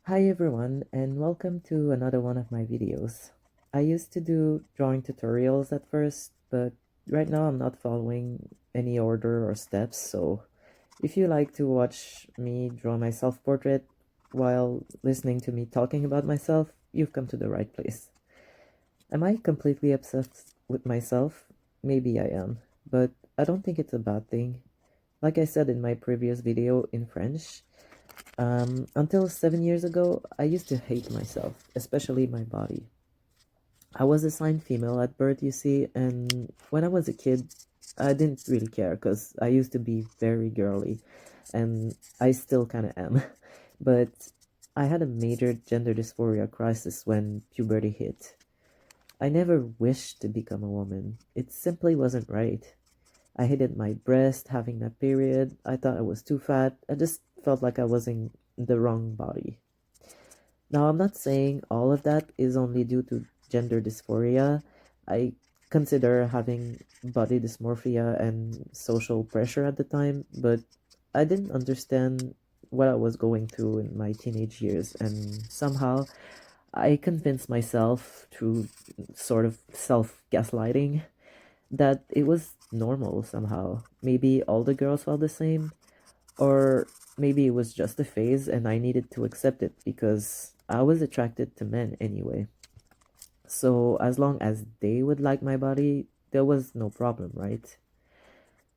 Hi everyone, and welcome to another one of my videos. I used to do drawing tutorials at first, but right now I'm not following any order or steps, so if you like to watch me draw my self-portrait while listening to me talking about myself, you've come to the right place. Am I completely obsessed with myself? Maybe I am, but I don't think it's a bad thing. Like I said in my previous video in French, until 7 years ago, I used to hate myself, especially my body. I was assigned female at birth, you see, and when I was a kid, I didn't really care because I used to be very girly, and I still kind of am. But I had a major gender dysphoria crisis when puberty hit. I never wished to become a woman. It simply wasn't right. I hated my breast, having that period. I thought I was too fat. I just felt like I was in the wrong body. Now, I'm not saying all of that is only due to gender dysphoria. I consider having body dysmorphia and social pressure at the time, but I didn't understand what I was going through in my teenage years, and somehow I convinced myself through sort of self gaslighting that it was normal somehow. Maybe all the girls felt the same, or maybe it was just a phase and I needed to accept it because I was attracted to men anyway. So as long as they would like my body, there was no problem, right?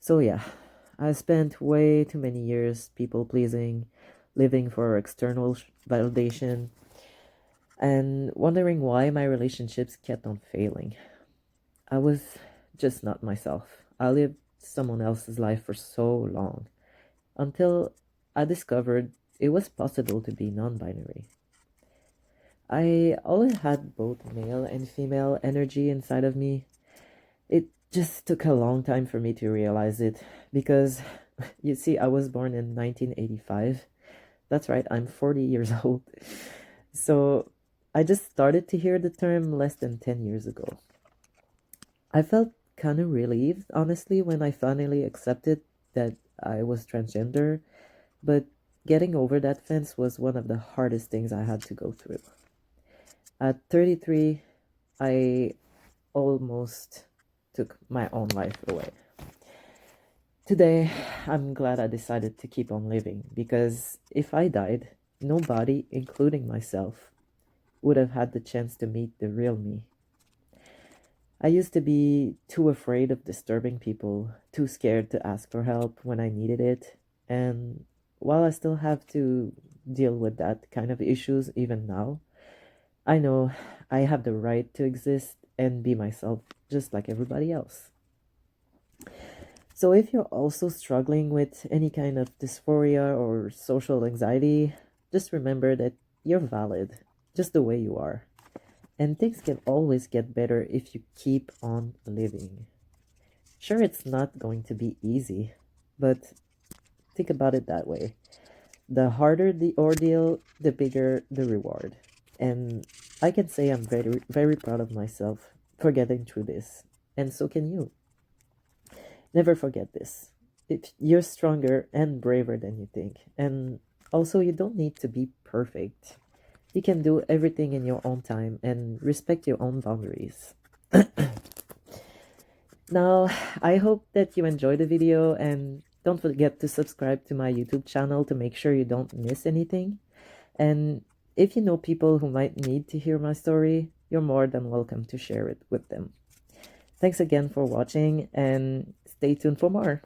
So yeah, I spent way too many years people pleasing, living for external validation, and wondering why my relationships kept on failing. I was just not myself. I lived someone else's life for so long until I discovered it was possible to be non binary. I always had both male and female energy inside of me. It just took a long time for me to realize it because, you see, I was born in 1985. That's right, I'm 40 years old. So I just started to hear the term less than 10 years ago. I felt kind of relieved, honestly, when I finally accepted that I was transgender, but getting over that fence was one of the hardest things I had to go through. At 33, I almost took my own life away. Today, I'm glad I decided to keep on living because if I died, nobody, including myself, would have had the chance to meet the real me. I used to be too afraid of disturbing people, too scared to ask for help when I needed it, and while I still have to deal with that kind of issues even now, I know I have the right to exist and be myself just like everybody else. So if you're also struggling with any kind of dysphoria or social anxiety, just remember that you're valid just the way you are. And things can always get better if you keep on living. Sure, it's not going to be easy, but think about it that way. The harder the ordeal, the bigger the reward. And I can say I'm very, very proud of myself for getting through this. And so can you. Never forget this. You're stronger and braver than you think. And also, you don't need to be perfect. You can do everything in your own time and respect your own boundaries. Now, I hope that you enjoyed the video and don't forget to subscribe to my YouTube channel to make sure you don't miss anything. And if you know people who might need to hear my story, you're more than welcome to share it with them. Thanks again for watching and stay tuned for more.